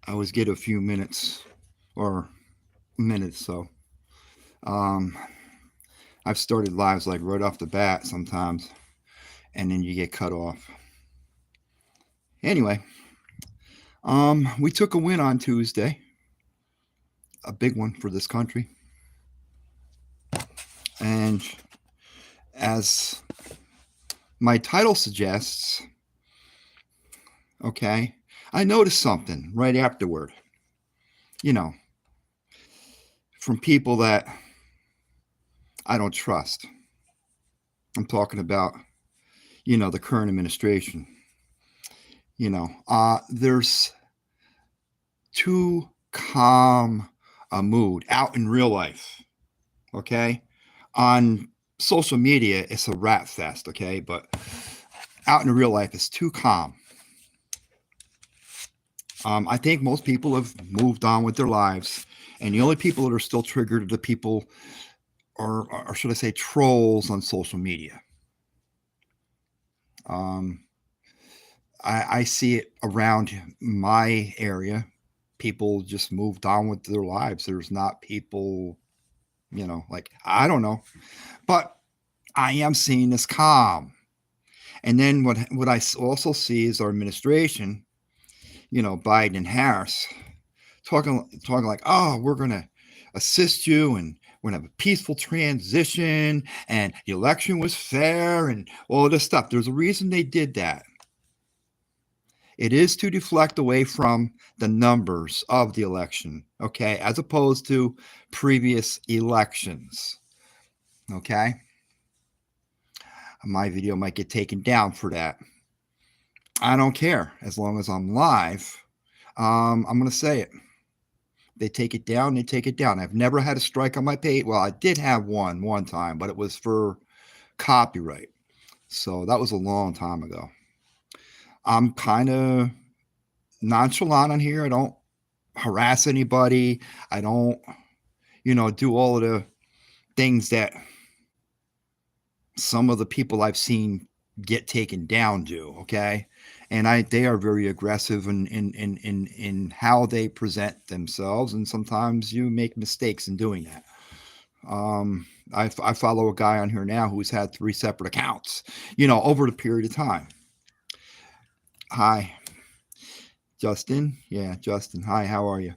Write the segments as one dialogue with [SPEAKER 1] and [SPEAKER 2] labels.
[SPEAKER 1] I always get a few minutes or minutes. So um, I've started lives like right off the bat sometimes, and then you get cut off. Anyway, we took a win on Tuesday, a big one for this country, and as my title suggests, okay, I noticed something right afterward. You know, from people that I don't trust. I'm talking about, the current administration. There's too calm a mood out in real life. Okay, on social media, it's a rat fest. Okay, but out in real life, it's too calm. I think most people have moved on with their lives, and the only people that are still triggered are the people, or should I say, trolls on social media. Um, I see it around my area. People just moved on with their lives. There's not people, like, I don't know, but I am seeing this calm. And then what I also see is our administration, Biden and Harris, talking like, oh, we're gonna assist you and we're gonna have a peaceful transition and the election was fair and all of this stuff. There's a reason they did that. It is to deflect away from the numbers of the election, okay, as opposed to previous elections, okay? My video might get taken down for that. I don't care as long as I'm live. I'm going to say it. They take it down, they take it down. I've never had a strike on my page. Well, I did have one time, but it was for copyright. So that was a long time ago. I'm kind of nonchalant on here. I don't harass anybody. I don't, do all of the things that some of the people I've seen get taken down do. Okay. And they are very aggressive in how they present themselves. And sometimes you make mistakes in doing that. I follow a guy on here now who's had 3 separate accounts, over the period of time. Hi, Justin. Yeah, Justin. Hi, how are you?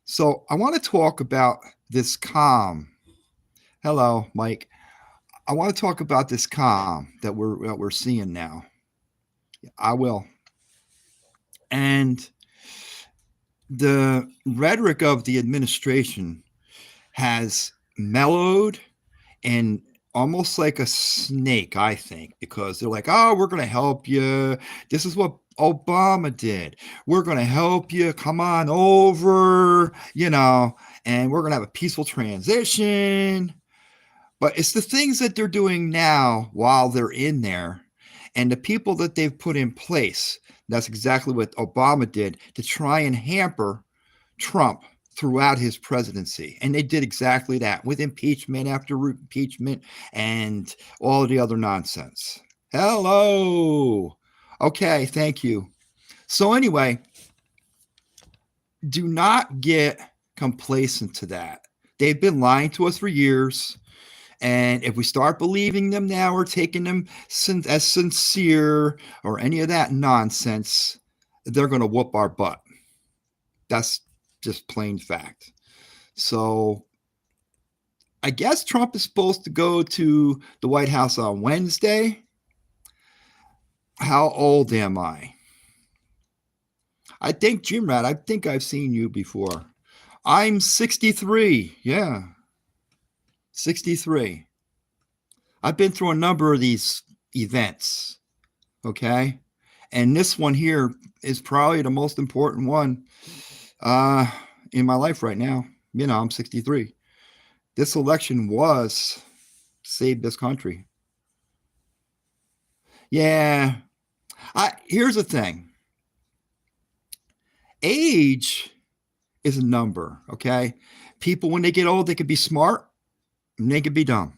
[SPEAKER 1] So I want to talk about this calm. Hello, Mike. I want to talk about this calm that we're seeing now. I will. And the rhetoric of the administration has mellowed and almost like a snake, I think, because they're like, oh, we're going to help you. This is what Obama did. We're going to help you. Come on over, and we're going to have a peaceful transition. But it's the things that they're doing now while they're in there and the people that they've put in place. That's exactly what Obama did to try and hamper Trump throughout his presidency. And they did exactly that with impeachment after impeachment and all of the other nonsense. Hello. Okay, thank you. So anyway, do not get complacent to that. They've been lying to us for years. And if we start believing them now or taking them as sincere or any of that nonsense, they're going to whoop our butt. That's just plain fact. So I guess Trump is supposed to go to the White House on Wednesday. How old am I? I think, Jim Rat, I think I've seen you before. I'm 63. Yeah. 63. I've been through a number of these events, okay? And this one here is probably the most important one in my life right now. I'm 63. This election saved this country. Yeah. Here's the thing. Age is a number, okay? People, when they get old, they could be smart and they could be dumb.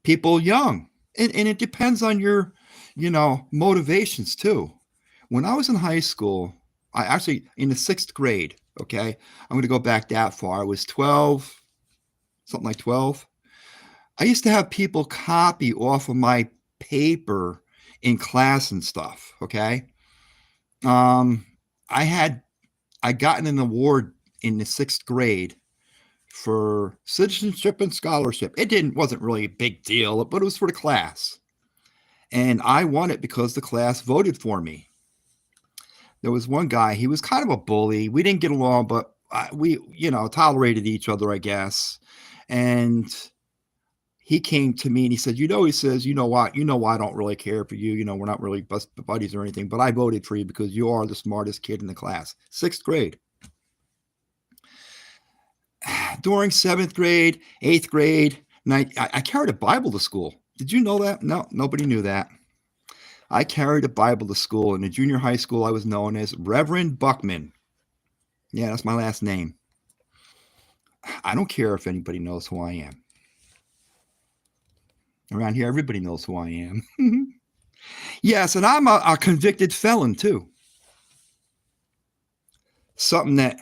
[SPEAKER 1] People young, and it depends on your, motivations too. When I was in high school, I actually, in the 6th grade, okay, I'm going to go back that far. I was 12, something like 12. I used to have people copy off of my paper in class and stuff, okay? Um, I had, I gotten an award in the 6th grade for citizenship and scholarship. Wasn't really a big deal, but it was for the class. And I won it because the class voted for me. There was one guy, he was kind of a bully. We didn't get along, but we, tolerated each other, I guess. And he came to me and he said, he says, you know what? You know why I don't really care for you. We're not really buddies or anything, but I voted for you because you are the smartest kid in the class. 6th grade. During 7th grade, 8th grade, I carried a Bible to school. Did you know that? No, nobody knew that. I carried a Bible to school. In the junior high school, I was known as Reverend Buckman. Yeah, that's my last name. I don't care if anybody knows who I am. Around here, everybody knows who I am. Yes, and I'm a convicted felon, too. Something that,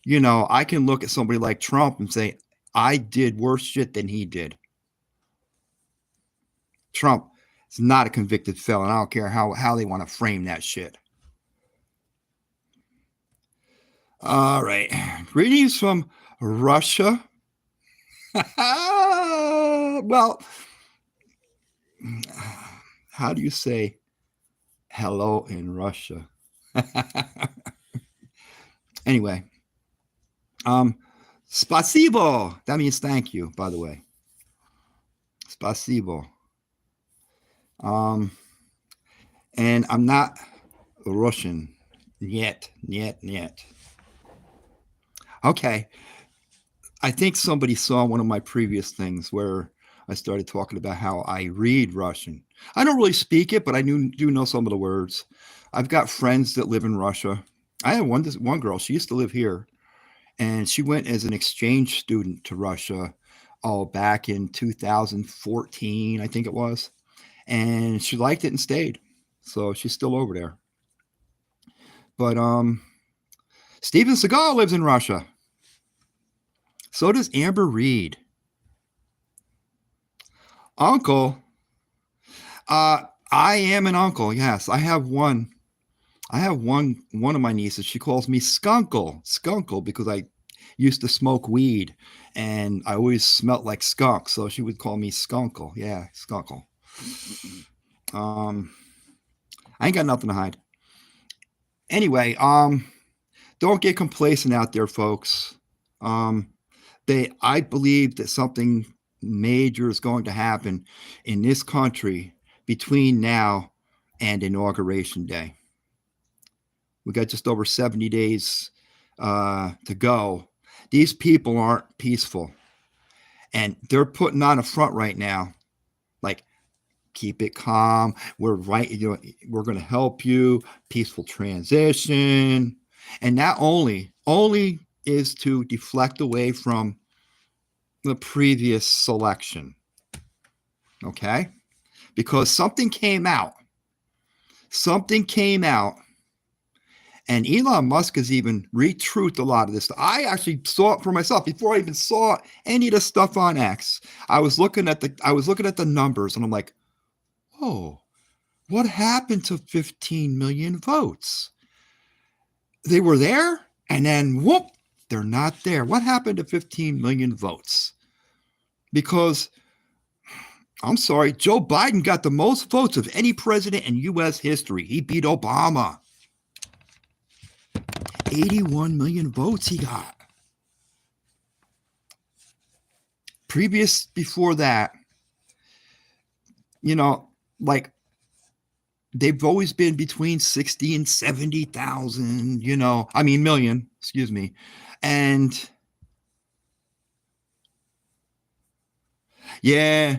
[SPEAKER 1] I can look at somebody like Trump and say, I did worse shit than he did. Trump is not a convicted felon. I don't care how they want to frame that shit. All right. Greetings from Russia. Well, how do you say hello in Russia? Anyway, spasibo. That means thank you, by the way. Spasibo. And I'm not Russian yet. Okay. I think somebody saw one of my previous things where I started talking about how I read Russian. I don't really speak it, but I do know some of the words. I've got friends that live in Russia. I had one girl, she used to live here, and she went as an exchange student to Russia back in 2014, I think it was. And she liked it and stayed. So she's still over there. But Steven Seagal lives in Russia. So does Amber Reed. Uncle. I am an uncle. Yes, I have one. I have one of my nieces. She calls me Skunkle, because I used to smoke weed and I always smelt like skunk. So she would call me Skunkle. Yeah, Skunkle. I ain't got nothing to hide. Anyway, don't get complacent out there, folks. I believe that something major is going to happen in this country between now and Inauguration Day. We got just over 70 days to go. These people aren't peaceful, and they're putting on a front right now, like, keep it calm. We're right. We're going to help you. Peaceful transition, and that only is to deflect away from the previous selection. Okay, because something came out. And Elon Musk has even retruthed a lot of this. I actually saw it for myself before I even saw any of the stuff on X. I was looking at the numbers, and I'm like, oh, what happened to 15 million votes? They were there, and then whoop, they're not there. What happened to 15 million votes? Because, I'm sorry, Joe Biden got the most votes of any president in U.S. history. He beat Obama. 81 million votes he got. Before that, like, they've always been between 60 and 70,000, million, excuse me. And yeah,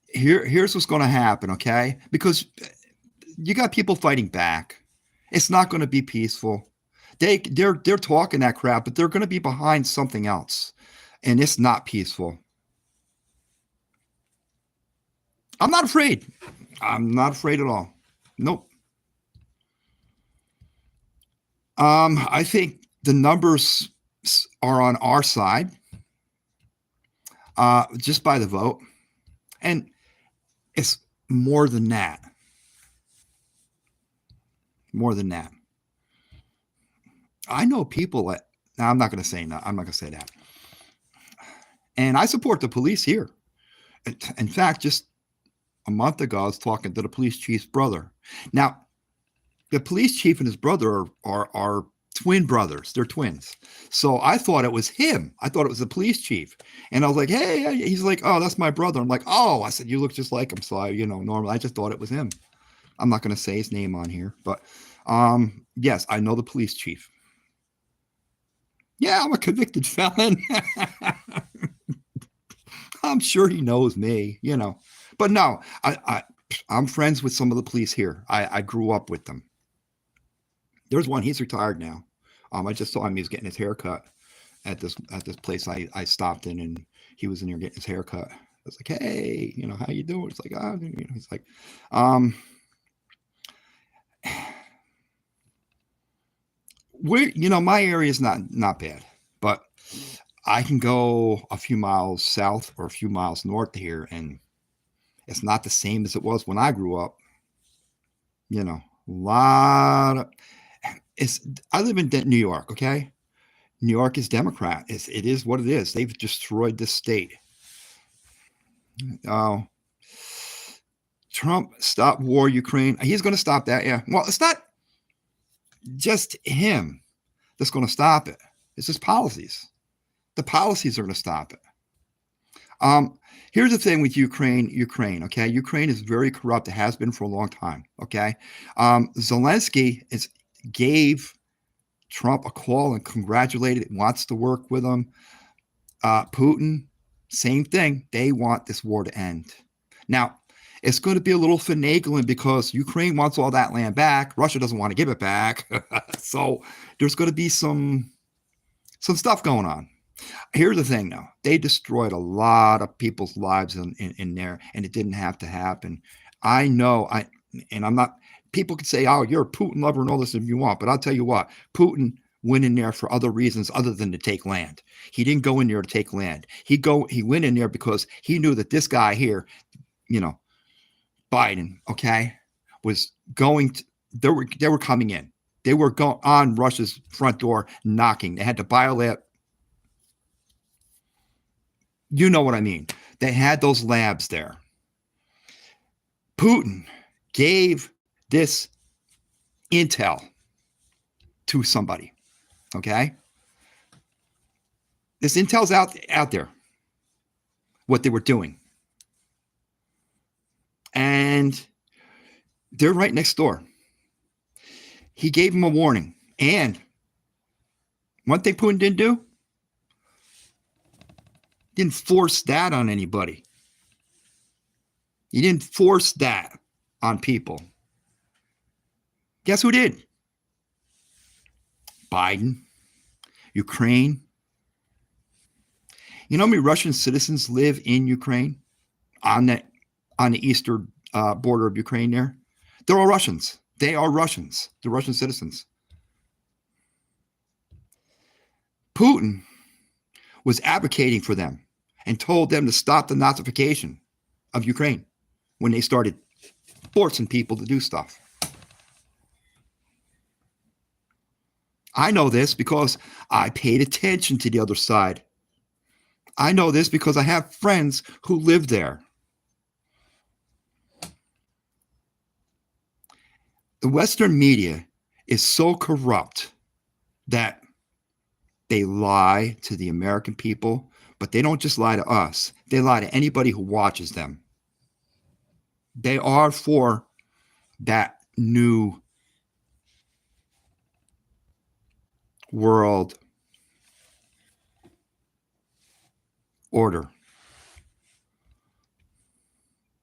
[SPEAKER 1] here's what's going to happen, okay? Because you got people fighting back. It's not going to be peaceful. They're talking that crap, but they're going to be behind something else, and it's not peaceful. I'm not afraid. I'm not afraid at all. Nope. I think the numbers are on our side, just by the vote, and it's more than that. More than that. I know people that. Now, I'm not going to say that. I'm not going to say that. And I support the police here. In fact, just a month ago, I was talking to the police chief's brother. Now, the police chief and his brother are twin brothers. They're twins. So I thought it was him. I thought it was the police chief. And I was like, hey, he's like, oh, that's my brother. I'm like, oh, I said, you look just like him. So normally I just thought it was him. I'm not going to say his name on here, but yes, I know the police chief. Yeah, I'm a convicted felon. I'm sure he knows me, But no, I'm friends with some of the police here. I grew up with them. There's one. He's retired now. I just saw him. He was getting his hair cut at this place I stopped in, and he was in there getting his hair cut. I was like, hey, how you doing? It's like, he's like, my area is not bad, but I can go a few miles south or a few miles north here, and it's not the same as it was when I grew up. A lot of I live in New York, okay? New York is Democrat. It is what it is. They've destroyed this state. Oh, Trump, stop war, Ukraine. He's going to stop that, yeah. Well, it's not just him that's going to stop it. It's his policies. The policies are going to stop it. Here's the thing with Ukraine, okay? Ukraine is very corrupt. It has been for a long time, okay? Zelensky gave Trump a call and congratulated, wants to work with him. Putin, same thing. They want this war to end. Now, it's going to be a little finagling because Ukraine wants all that land back. Russia doesn't want to give it back. So there's going to be some stuff going on. Here's the thing, though. They destroyed a lot of people's lives in there, and it didn't have to happen. I know, and I'm not, people could say, oh, you're a Putin lover and all this if you want, but I'll tell you what, Putin went in there for other reasons other than to take land. He didn't go in there to take land. He went in there because he knew that this guy here, Biden, okay, was going to, they were coming in. They were going on Russia's front door knocking. They had to violate. You know what I mean? They had those labs there. Putin gave this intel to somebody, okay? This intel's out there, what they were doing. And they're right next door. He gave him a warning. And one thing Putin didn't do, didn't force that on anybody. He didn't force that on people. Guess who did? Biden, Ukraine. You know how many Russian citizens live in Ukraine on the eastern border of Ukraine there? They're all Russians. They are Russians. They're Russian citizens. Putin was advocating for them and told them to stop the Nazification of Ukraine when they started forcing people to do stuff. I know this because I paid attention to the other side. I know this because I have friends who live there. The Western media is so corrupt that they lie to the American people, but they don't just lie to us. They lie to anybody who watches them. They are for that new world order.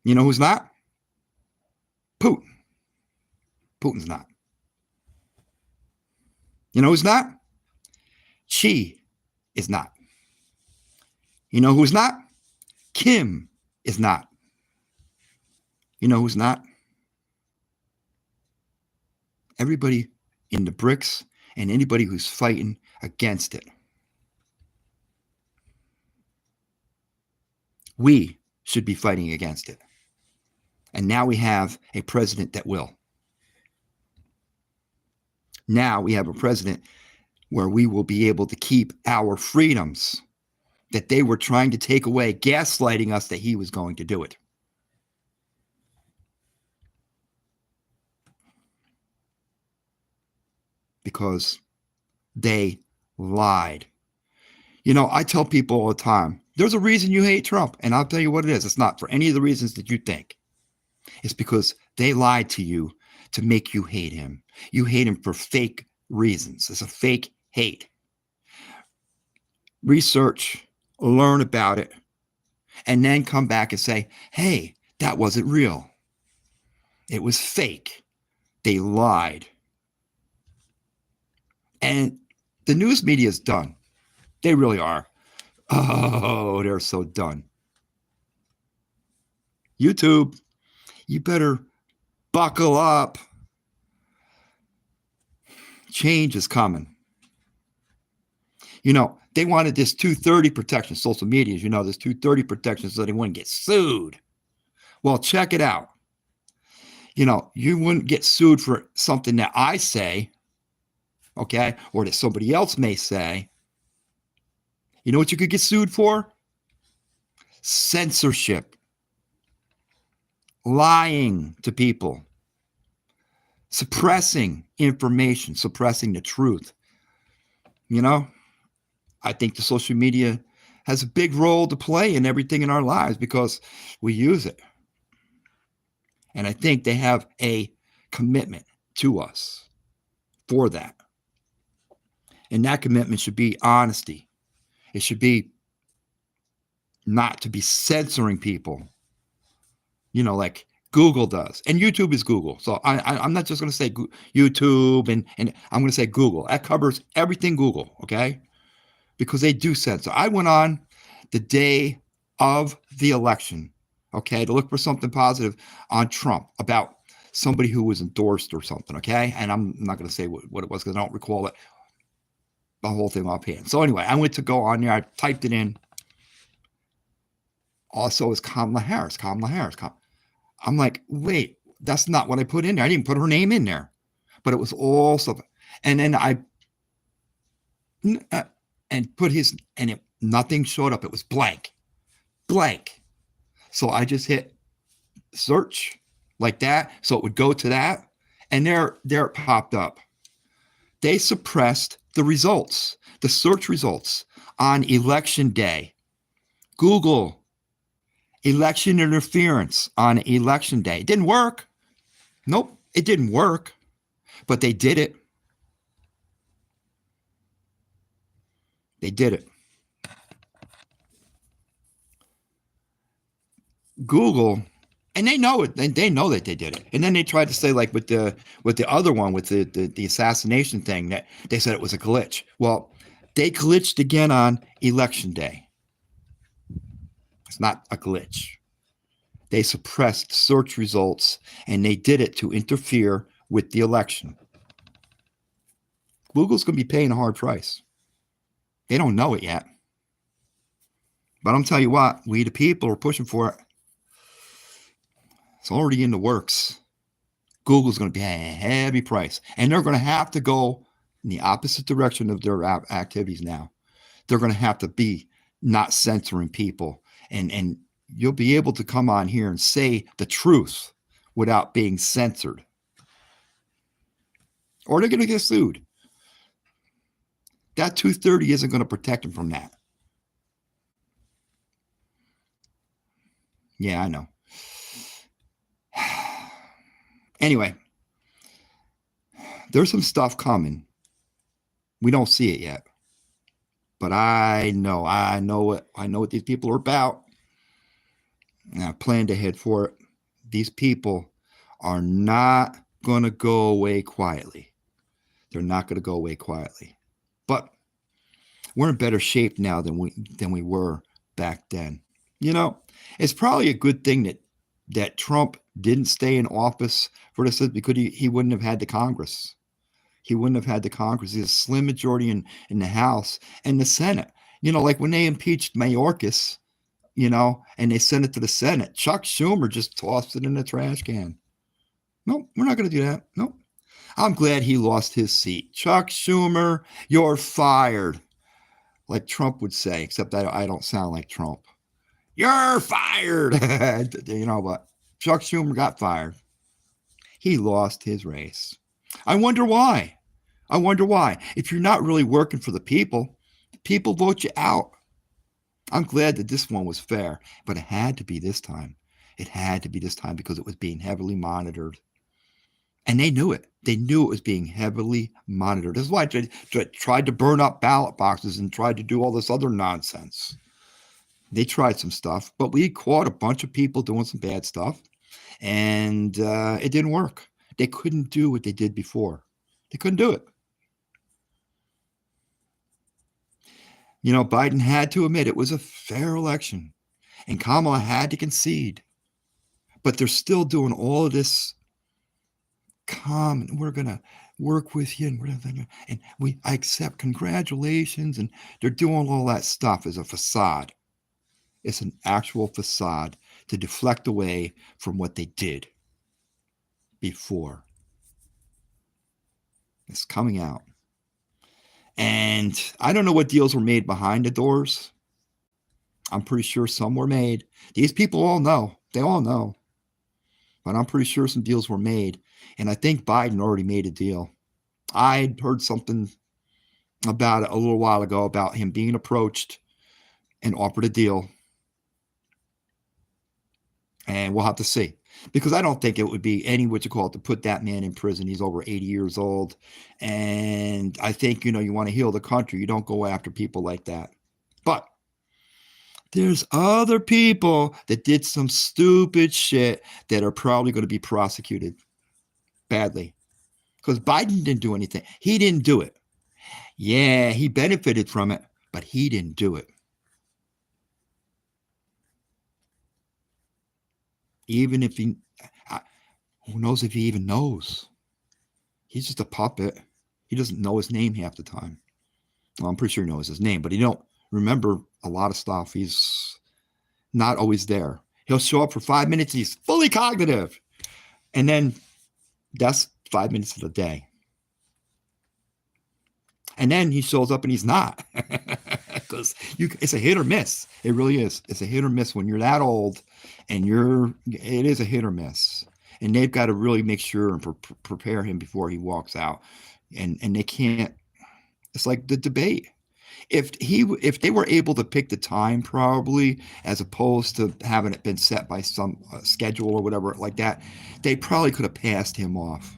[SPEAKER 1] You know who's not? Putin. Putin's not. You know who's not? Xi is not. You know who's not? Kim is not. You know who's not? Everybody in the BRICS and anybody who's fighting against it. We should be fighting against it. And now we have a president that will. Now we have a president where we will be able to keep our freedoms that they were trying to take away, gaslighting us that he was going to do it. Because they lied. You know, I tell people all the time, there's a reason you hate Trump, and I'll tell you what it is. It's not for any of the reasons that you think. It's because they lied to you to make you hate him. You hate him for fake reasons. It's a fake hate. Research, learn about it, and then come back and say, hey, that wasn't real. It was fake. They lied. And the news media is done. They really are. Oh, they're so done. YouTube, you better buckle up. Change is coming. You know, they wanted this 230 protection, social media, as you know, this 230 protection so they wouldn't get sued. Well, check it out. You know, you wouldn't get sued for something that I say, okay, or that somebody else may say. You know what you could get sued for? Censorship. Lying to people. Suppressing information, suppressing the truth. You know, I think the social media has a big role to play in everything in our lives because we use it. And I think they have a commitment to us for that. And that commitment should be honesty. It should be not to be censoring people, you know, like Google does. And YouTube is Google. So I'm not just going to say YouTube and I'm going to say Google. That covers everything Google, okay? Because they do censor. I went on the day of the election, okay, to look for something positive on Trump about somebody who was endorsed or something, okay? And I'm not going to say what it was because I don't recall it. The whole thing offhand. So anyway, I went to go on there. I typed it in. Also, it's Kamala Harris. I'm like, wait, that's not what I put in there. I didn't put her name in there, but it was all stuff. And then I put his, and nothing showed up. It was blank. So I just hit search like that, so it would go to that, and there it popped up. They suppressed the results, the search results on election day. Google election interference on election day. It didn't work. Nope, it didn't work, but they did it. They did it. Google, and they know it. They know that they did it. And then they tried to say, like with the other one, with the assassination thing, that they said it was a glitch. Well, they glitched again on election day. It's not a glitch. They suppressed search results, and they did it to interfere with the election. Google's going to be paying a hard price. They don't know it yet. But I'm telling you what, we the people are pushing for it. It's already in the works. Google's going to be a heavy price. And they're going to have to go in the opposite direction of their activities now. They're going to have to be not censoring people. And you'll be able to come on here and say the truth without being censored. Or they're going to get sued. That 230 isn't going to protect them from that. Yeah, I know. Anyway, there's some stuff coming. We don't see it yet. But I know what these people are about. And I planned ahead for it. These people are not going to go away quietly. They're not going to go away quietly. But we're in better shape now than we were back then. You know, it's probably a good thing that Trump didn't stay in office for this, because he wouldn't have had the Congress. He wouldn't have had the Congress. He has a slim majority in the House and the Senate. You know, like when they impeached Mayorkas, you know, and they sent it to the Senate, Chuck Schumer just tossed it in the trash can. No, we're not going to do that. No. I'm glad he lost his seat. Chuck Schumer, you're fired. Like Trump would say, except I don't sound like Trump. You're fired. You know what? Chuck Schumer got fired. He lost his race. I wonder why. I wonder why. If you're not really working for the people vote you out. I'm glad that this one was fair, but it had to be this time. It had to be this time because it was being heavily monitored. And they knew it. They knew it was being heavily monitored. That's why I tried to burn up ballot boxes and tried to do all this other nonsense. They tried some stuff, but we caught a bunch of people doing some bad stuff, and it didn't work. They couldn't do what they did before. They couldn't do it. You know, Biden had to admit it was a fair election, and Kamala had to concede. But they're still doing all of this calm, and we're going to work with you, and I accept congratulations, and they're doing all that stuff as a facade. It's an actual facade to deflect away from what they did before. It's coming out. And I don't know what deals were made behind the doors. I'm pretty sure some were made. These people all know. They all know. But I'm pretty sure some deals were made. And I think Biden already made a deal. I heard something about it a little while ago about him being approached and offered a deal. And we'll have to see. Because I don't think it would be any to put that man in prison. He's over 80 years old. And I think, you know, you want to heal the country. You don't go after people like that. But there's other people that did some stupid shit that are probably going to be prosecuted badly. Because Biden didn't do anything. He didn't do it. Yeah, he benefited from it, but he didn't do it. Even if he, who knows if he even knows? He's just a puppet. He doesn't know his name half the time. Well, I'm pretty sure he knows his name, but he don't remember a lot of stuff. He's not always there. He'll show up for 5 minutes. He's fully cognitive. And then that's 5 minutes of the day. And then he shows up and he's not. Because it's a hit or miss. It really is. It's a hit or miss when you're that old, and it is a hit or miss. And they've got to really make sure and prepare him before he walks out. And they can't. It's like the debate. If they were able to pick the time, probably, as opposed to having it been set by some schedule or whatever like that, they probably could have passed him off.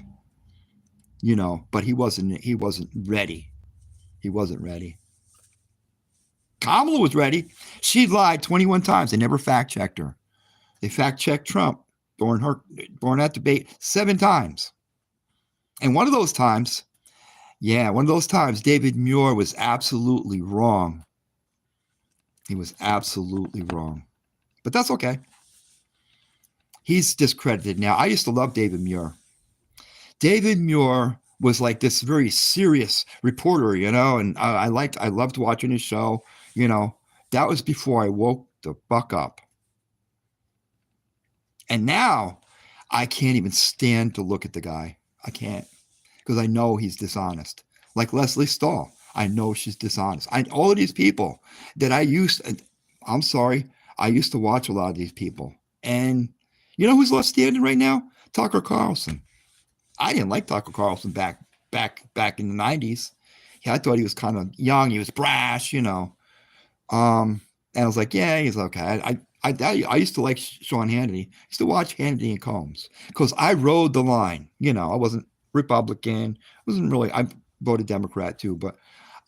[SPEAKER 1] You know, but he wasn't ready. He wasn't ready. Kamala was ready. She lied 21 times. They never fact-checked her. They fact-checked Trump during that debate 7 times. And one of those times, David Muir was absolutely wrong. He was absolutely wrong. But that's okay. He's discredited now. I used to love David Muir. David Muir was like this very serious reporter, you know, and I loved watching his show, you know. That was before I woke the fuck up. And now I can't even stand to look at the guy. I can't, because I know he's dishonest. Like Lesley Stahl, I know she's dishonest. All of these people that I used to watch a lot of these people. And you know who's left standing right now? Tucker Carlson. I didn't like Tucker Carlson back in the 90s. Yeah, I thought he was kind of young. He was brash, you know. And I was like, yeah, he's okay. I used to like Sean Hannity. I used to watch Hannity and Combs because I rode the line. You know, I wasn't Republican. I voted Democrat too, but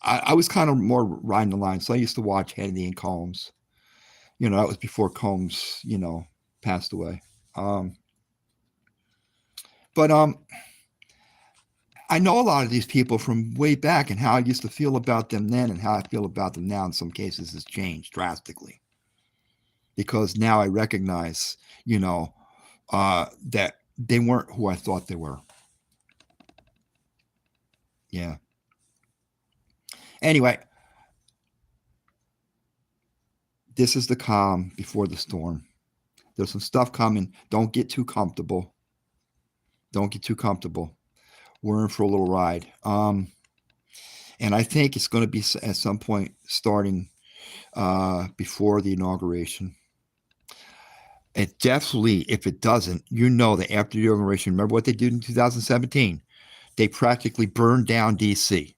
[SPEAKER 1] I was kind of more riding the line. So I used to watch Hannity and Combs. You know, that was before Combs, you know, passed away. But I know a lot of these people from way back, and how I used to feel about them then and how I feel about them now in some cases has changed drastically. Because now I recognize, you know, that they weren't who I thought they were. Yeah. Anyway, this is the calm before the storm. There's some stuff coming. Don't get too comfortable. Don't get too comfortable. We're in for a little ride. And I think it's going to be at some point starting before the inauguration. It definitely, if it doesn't, you know that after the inauguration, remember what they did in 2017? They practically burned down D.C.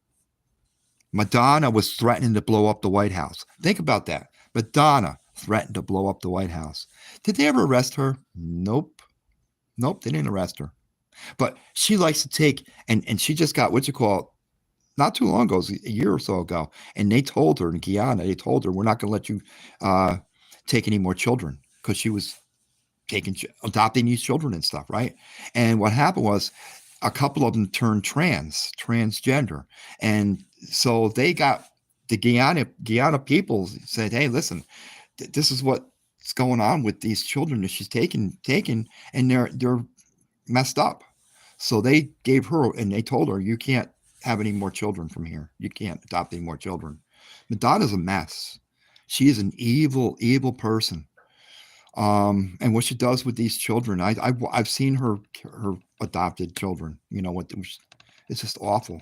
[SPEAKER 1] Madonna was threatening to blow up the White House. Think about that. Madonna threatened to blow up the White House. Did they ever arrest her? Nope. Nope, they didn't arrest her. But she likes to take, and she just got, what you call, not too long ago, a year or so ago, and they told her in Guyana, they told her, we're not going to let you take any more children because she was adopting these children and stuff, right? And what happened was a couple of them turned transgender. And so they got the Guyana people said, hey, listen, this is what's going on with these children that she's taken, and they're messed up. So they gave her, and they told her, you can't have any more children from here. You can't adopt any more children. Madonna's a mess. She is an evil, evil person. And what she does with these children, I've seen her adopted children. You know what? It's just awful.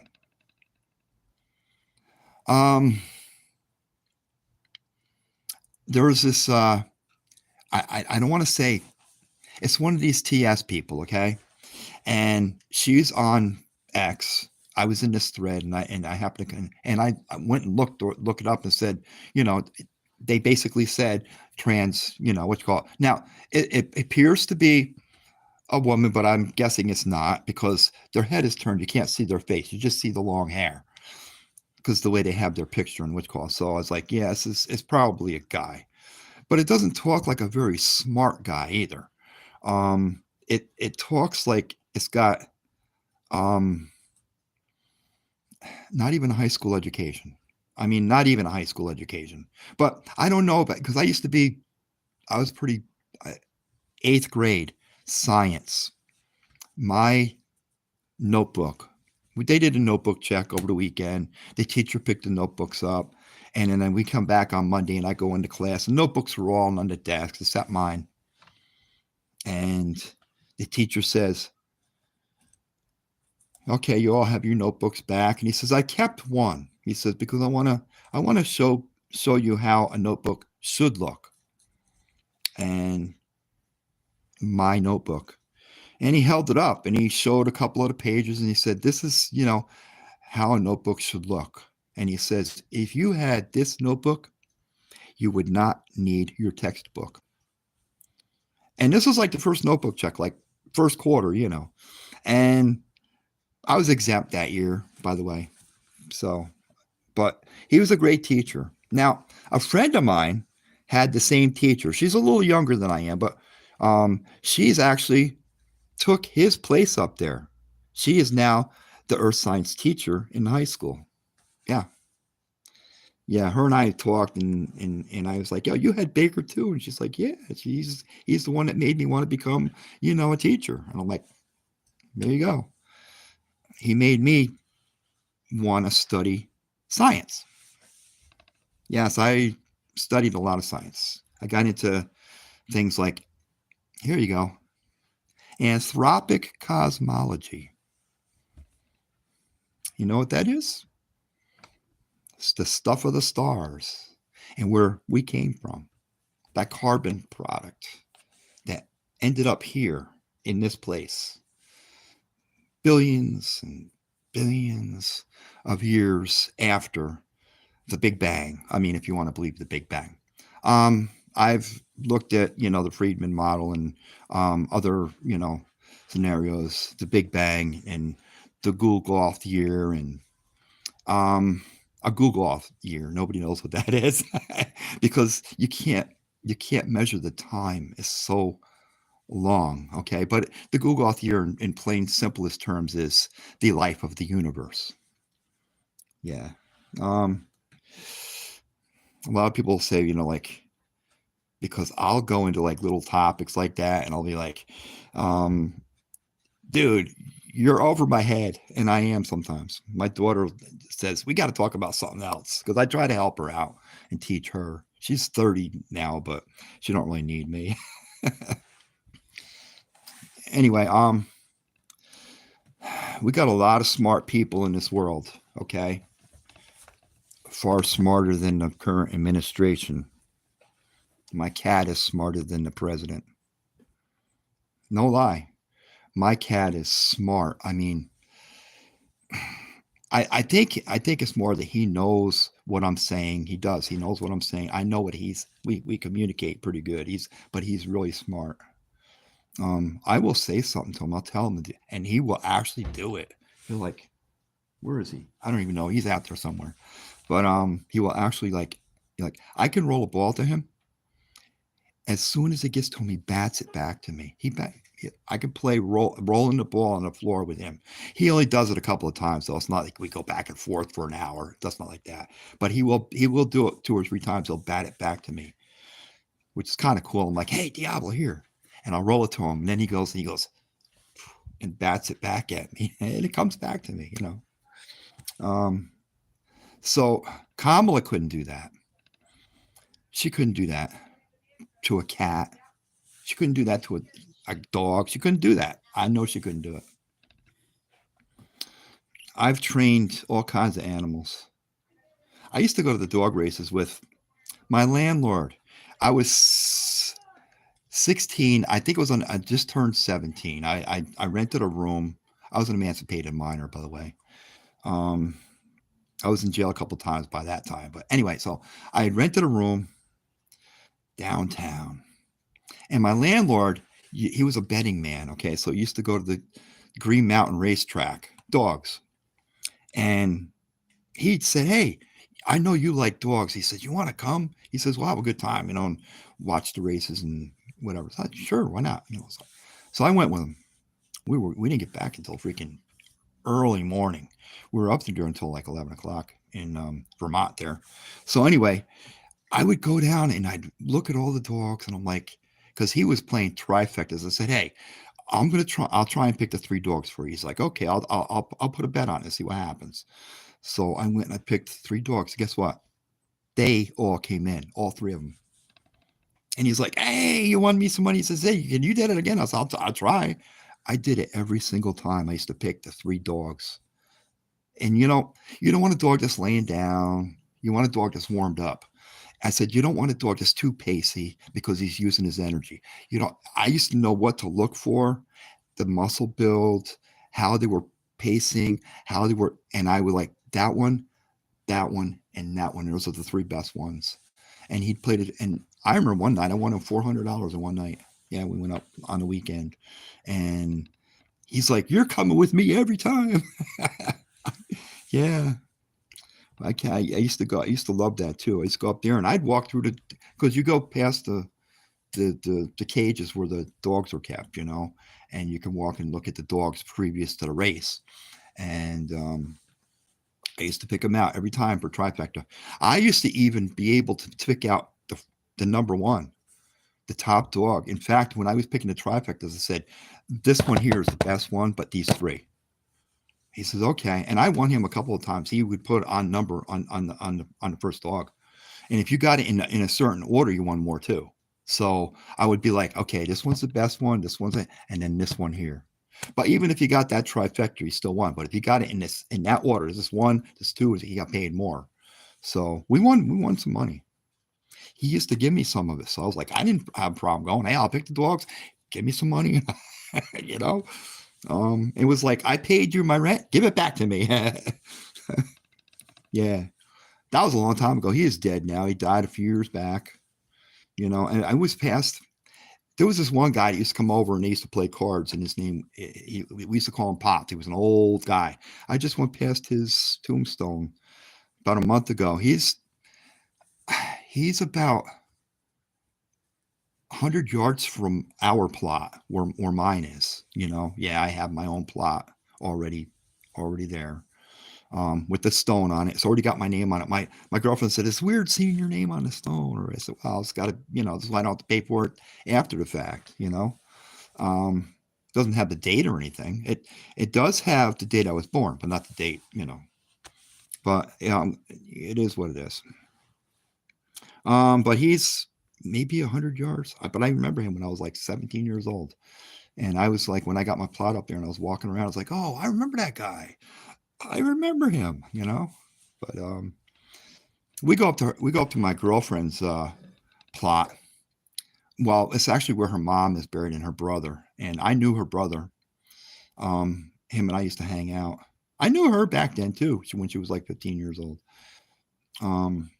[SPEAKER 1] There was this. I don't want to say. It's one of these TS people, okay? And she's on X. I was in this thread, and I happened to, and I went and looked it up and said, you know, they basically said trans, you know, what you call it. Now, it appears to be a woman, but I'm guessing it's not because their head is turned. You can't see their face. You just see the long hair because the way they have their picture and what you call it. So I was like, yeah, it's probably a guy, but it doesn't talk like a very smart guy either. It talks like it's got not even a high school education. I mean, not even a high school education. But I don't know about, because I was pretty, 8th grade science. My notebook, they did a notebook check over the weekend. The teacher picked the notebooks up. And then we come back on Monday and I go into class. The notebooks are all on the desk except mine. And the teacher says, okay, you all have your notebooks back. And he says, I kept one. He says, because I want to show you how a notebook should look. And my notebook. And he held it up and he showed a couple of the pages and he said, this is, you know, how a notebook should look. And he says, if you had this notebook, you would not need your textbook. And this was like the first notebook check, like first quarter, you know. And I was exempt that year, by the way. So, but he was a great teacher. Now, a friend of mine had the same teacher. She's a little younger than I am, but she's actually took his place up there. She is now the earth science teacher in high school. Yeah. Yeah, her and I talked and I was like, yo, you had Baker too. And she's like, yeah, he's the one that made me want to become, you know, a teacher. And I'm like, there you go. He made me want to study science. Yes, I studied a lot of science. I got into things like, here you go, anthropic cosmology. You know what that is? It's the stuff of the stars and where we came from. That carbon product that ended up here in this place. Billions and billions of years after the Big Bang. I mean, if you want to believe the Big Bang. I've looked at, you know, the Friedman model and other, you know, scenarios, the Big Bang and the Googleoff year and a Googleoff year. Nobody knows what that is because you can't measure the time. It's so long. Okay. But the Googleoff year in plain simplest terms is the life of the universe. Yeah. A lot of people say, you know, like, because I'll go into like little topics like that and I'll be like, dude, you're over my head, and I am sometimes. My daughter says we got to talk about something else because I try to help her out and teach her. She's 30 now, but she don't really need me. Anyway, we got a lot of smart people in this world. Okay, far smarter than the current administration. My cat is smarter than the president. No lie. My cat is smart. I mean, I think it's more that he knows what I'm saying. He does. He knows what I'm saying. I know what we communicate pretty good. But he's really smart. I will say something to him. I'll tell him to do, and he will actually do it. He'll like, where is he? I don't even know. He's out there somewhere. But he will actually like I can roll a ball to him. As soon as it gets to him, he bats it back to me. I can play rolling the ball on the floor with him. He only does it a couple of times, so it's not like we go back and forth for an hour. That's not like that. But he will do it 2 or 3 times. He'll bat it back to me, which is kind of cool. I'm like, hey, Diablo, here, and I'll roll it to him. And then he goes and bats it back at me, and it comes back to me. Um, so Kamala couldn't do that. She couldn't do that to a cat. She couldn't do that to a dog. She couldn't do that. I know she couldn't do it. I've trained all kinds of animals. I used to go to the dog races with my landlord. I was 16. I think it was I just turned 17. I rented a room. I was an emancipated minor, by the way. Um, I was in jail a couple times by that time. But anyway, so I had rented a room downtown. And my landlord, he was a betting man. Okay. So he used to go to the Green Mountain Racetrack, dogs. And he said, hey, I know you like dogs. He said, you want to come? He says, we'll have a good time, and watch the races and whatever. So I said, sure, why not? So I went with him. We didn't get back until freaking early morning. We were up there until like 11 o'clock in Vermont there. So anyway, I would go down and I'd look at all the dogs, and I'm like, because he was playing trifectas. I said, hey, I'll try and pick the 3 dogs for you. He's like, okay, I'll put a bet on it and see what happens. So I went and I picked 3 dogs. Guess what? They all came in, all 3 of them. And he's like, hey, you won me some money. He says, hey, can you did it again? I said, I'll try. I did it every single time. I used to pick the 3 dogs. And you don't want a dog that's laying down. You want a dog that's warmed up. I said, you don't want a dog that's too pacey because he's using his energy. I used to know what to look for, the muscle build, how they were pacing, and I would like that one, and that one. Those are the 3 best ones. And he played it. And I remember one night I won him $400 in one night. Yeah, we went up on the weekend, and he's like, "You're coming with me every time." Yeah, I used to go. I used to love that too. I used to go up there, and I'd walk through because you go past the cages where the dogs are kept, and you can walk and look at the dogs previous to the race. And I used to pick them out every time for trifecta. I used to even be able to pick out the number one, the top dog. In fact, when I was picking the trifectas, I said, this one here is the best one, but these 3. He says, okay. And I won him a couple of times. He would put on number on the first dog. And if you got it in a certain order, you won more too. So I would be like, okay, this one's the best one, this one's and then this one here. But even if you got that trifecta, you still won. But if you got it in that order, this 1, this 2, he got paid more. So we won some money. He used to give me some of it. So I was like, I didn't have a problem going, hey, I'll pick the dogs, give me some money. It was like, I paid you my rent, give it back to me. Yeah. That was a long time ago. He is dead now. He died a few years back, and I was past. There was this one guy that used to come over and he used to play cards, and his name, we used to call him Pops. He was an old guy. I just went past his tombstone about a month ago. He's about 100 yards from our plot where mine is. Yeah, I have my own plot already there. With the stone on it. It's already got my name on it. My girlfriend said, it's weird seeing your name on the stone. Or I said, well, it's got to, this is why I don't have to pay for it after the fact, Um, Doesn't have the date or anything. It does have the date I was born, but not the date, But it is what it is. But he's maybe 100 yards. But I remember him when I was like 17 years old, and I was like, when I got my plot up there and I was walking around, I was like, oh, I remember that guy. I remember him. But we go up to my girlfriend's plot. Well, it's actually where her mom is buried and her brother, and I knew her brother. Him and I used to hang out. I knew her back then too, when she was like 15 years old. Um,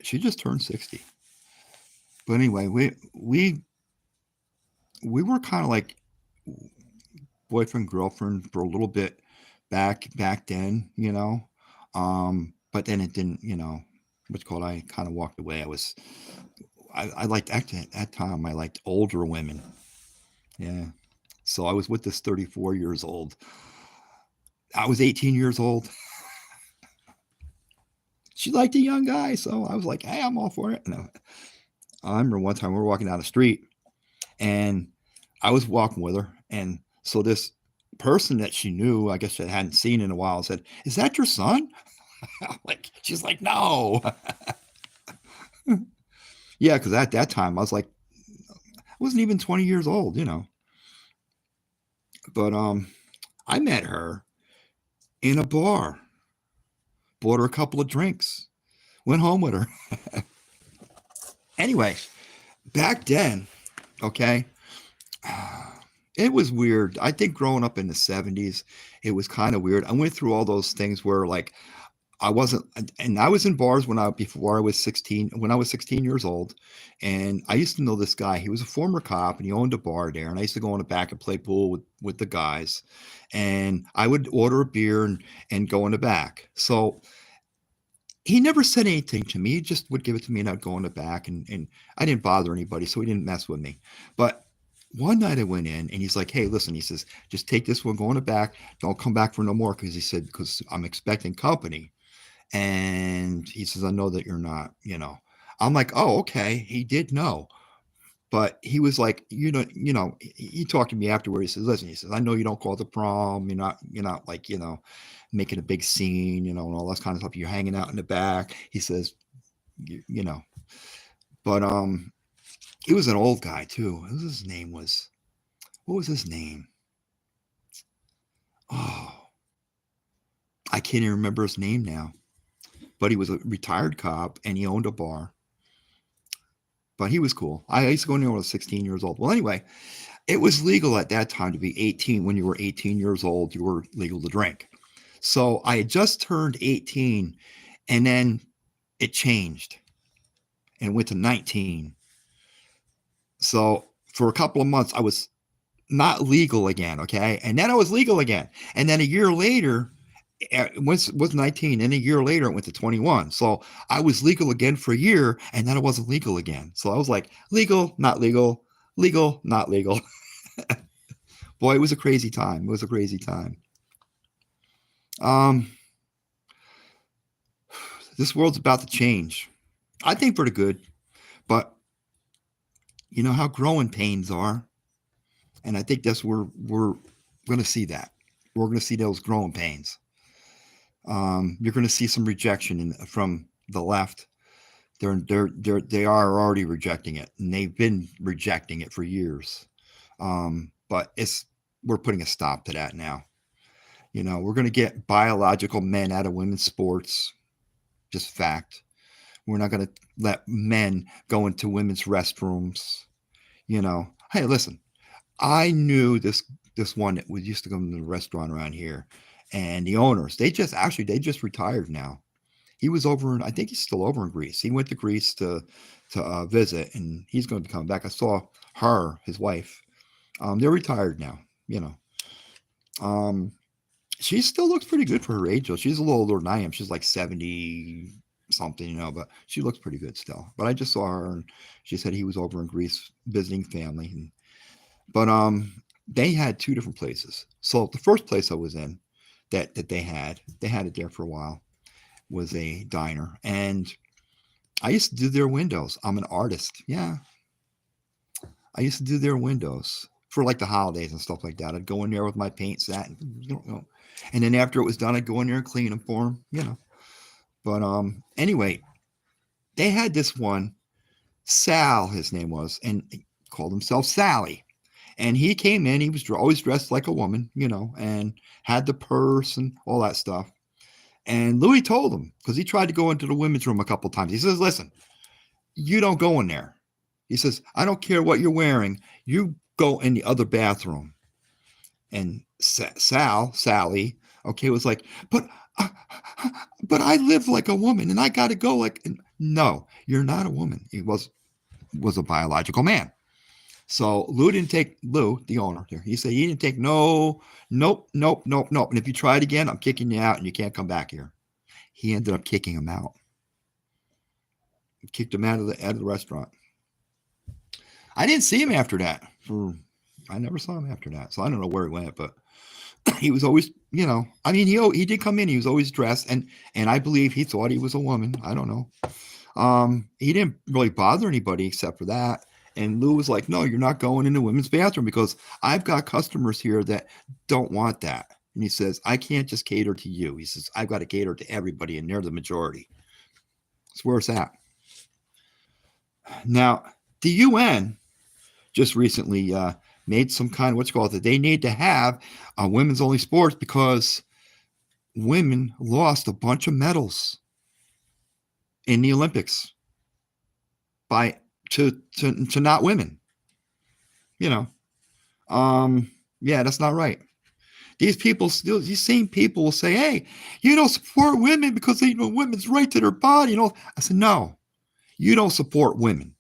[SPEAKER 1] she just turned 60. But anyway, we were kind of like boyfriend girlfriend for a little bit back then. But then it didn't, what's called, I kind of walked away. I liked, actually at that time I liked older women. Yeah. So I was with this 34 years old. I was 18 years old. She liked a young guy, so I was like, hey, I'm all for it. And I remember one time we were walking down the street, and I was walking with her, and so this person that she knew, I guess I hadn't seen in a while, said, "Is that your son?" Like, she's like, "No." Yeah, because at that time I was like, I wasn't even 20 years old. But I met her in a bar, bought her a couple of drinks, went home with her. Anyway, back then, okay, it was weird. I think growing up in the 70s, it was kind of weird. I went through all those things where like I wasn't, and I was in bars before I was 16, when I was 16 years old. And I used to know this guy. He was a former cop and he owned a bar there. And I used to go in the back and play pool with the guys. And I would order a beer and go in the back. So he never said anything to me. He just would give it to me and I'd go in the back, and I didn't bother anybody. So he didn't mess with me. But one night I went in and he's like, hey, listen, he says, just take this one, go in the back. Don't come back for no more. Cause he said, cause I'm expecting company. And he says, I know that you're not. I'm like, oh, okay. He did know. But he was like, he talked to me afterward. He says, listen, he says, I know you don't call it the prom. You're not like, making a big scene, and all that kind of stuff. You're hanging out in the back. He says, you know, but he was an old guy too. What was his name? Oh, I can't even remember his name now. But he was a retired cop and he owned a bar. But he was cool. I used to go in there when I was 16 years old. Well, anyway, it was legal at that time to be 18. When you were 18 years old, you were legal to drink. So I had just turned 18, and then it changed and went to 19. So for a couple of months, I was not legal again. Okay. And then I was legal again. And then a year later, it was 19, and a year later it went to 21. So I was legal again for a year, and then I wasn't legal again. So I was like, legal, not legal, legal, not legal. Boy, it was a crazy time. It was a crazy time. Um, this world's about to change. I think for the good, but you know how growing pains are, and I think that's where we're going to see that. We're going to see those growing pains. You're going to see some rejection from the left. They are already rejecting it, and they've been rejecting it for years. But we're putting a stop to that now. We're going to get biological men out of women's sports. Just fact. We're not going to let men go into women's restrooms. Hey, listen, I knew this one that was used to come to the restaurant around here, and the owners, they just retired now. He was I think he's still over in Greece. He went to Greece to visit, and he's going to be coming back. I saw his wife. They're retired now. She still looks pretty good for her age, though. She's a little older than I am. She's like 70 something, but she looks pretty good still. But I just saw her, and she said he was over in Greece visiting family. But they had two different places. So the first place I was in that they had it there for a while, was a diner, and I used to do their windows. I'm an artist. Yeah. I used to do their windows for like the holidays and stuff like that. I'd go in there with my paint set, and then after it was done, I'd go in there and clean them for them. But anyway, they had this one, Sal, his name was, and he called himself Sally. And he came in, he was always dressed like a woman, and had the purse and all that stuff. And Louis told him, because he tried to go into the women's room a couple of times. He says, listen, you don't go in there. He says, I don't care what you're wearing. You go in the other bathroom. And Sally, okay, was like, but I live like a woman and I got to go like, no, you're not a woman. He was a biological man. So Lou, the owner here, he said he didn't take nope. And if you try it again, I'm kicking you out and you can't come back here. He ended up kicking him out. He kicked him out of the restaurant. I didn't see him after that. I never saw him after that. So I don't know where he went, but he was always, he did come in. He was always dressed, and I believe he thought he was a woman. I don't know. He didn't really bother anybody except for that. And Lou was like, no, you're not going in the women's bathroom because I've got customers here that don't want that. And he says, I can't just cater to you. He says, I've got to cater to everybody, and they're the majority. That's where it's at. Now, the UN just recently made some kind of that they need to have women's only sports because women lost a bunch of medals in the Olympics to not women. Yeah, that's not right. These same people will say, hey, you don't support women because women's right to their body. I said, no, you don't support women.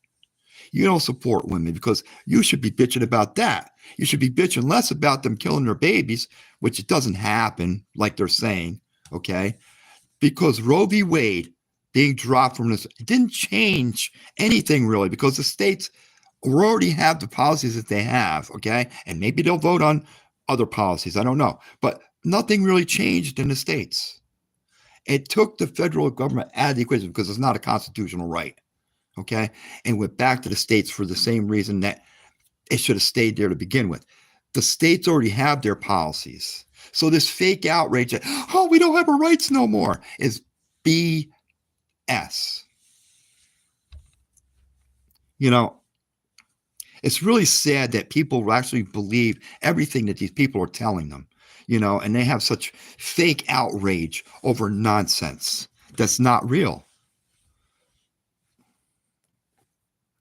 [SPEAKER 1] You don't support women because you should be bitching about that. You should be bitching less about them killing their babies, which it doesn't happen like they're saying, okay? Because Roe v. Wade being dropped from this, it didn't change anything really because the states already have the policies that they have, okay? And maybe they'll vote on other policies. I don't know. But nothing really changed in the states. It took the federal government out of the equation because it's not a constitutional right. Okay. And went back to the states for the same reason that it should have stayed there to begin with. The states already have their policies. So this fake outrage that, oh, we don't have our rights no more is BS. It's really sad that people actually believe everything that these people are telling them, and they have such fake outrage over nonsense that's not real.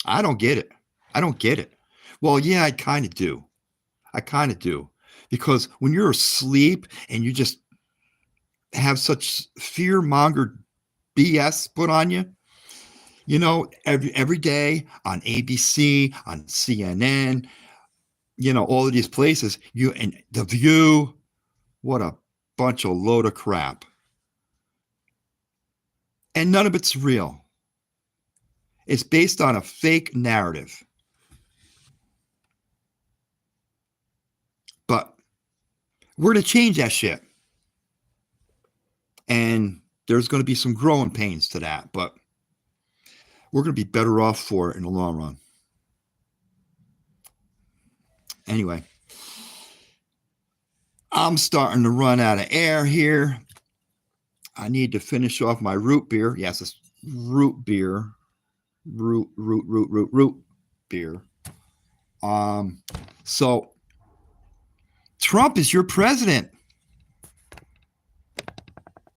[SPEAKER 1] I don't get it. Well, yeah, I kind of do. Because when you're asleep and you just have such fear-mongered BS put on you, every day on ABC, on CNN, all of these places, and The View, what a bunch of load of crap. And none of it's real. It's based on a fake narrative. But we're going to change that shit. And there's going to be some growing pains to that, but we're going to be better off for it in the long run. Anyway, I'm starting to run out of air here. I need to finish off my root beer. Yes, it's root beer. Root beer. So Trump is your president.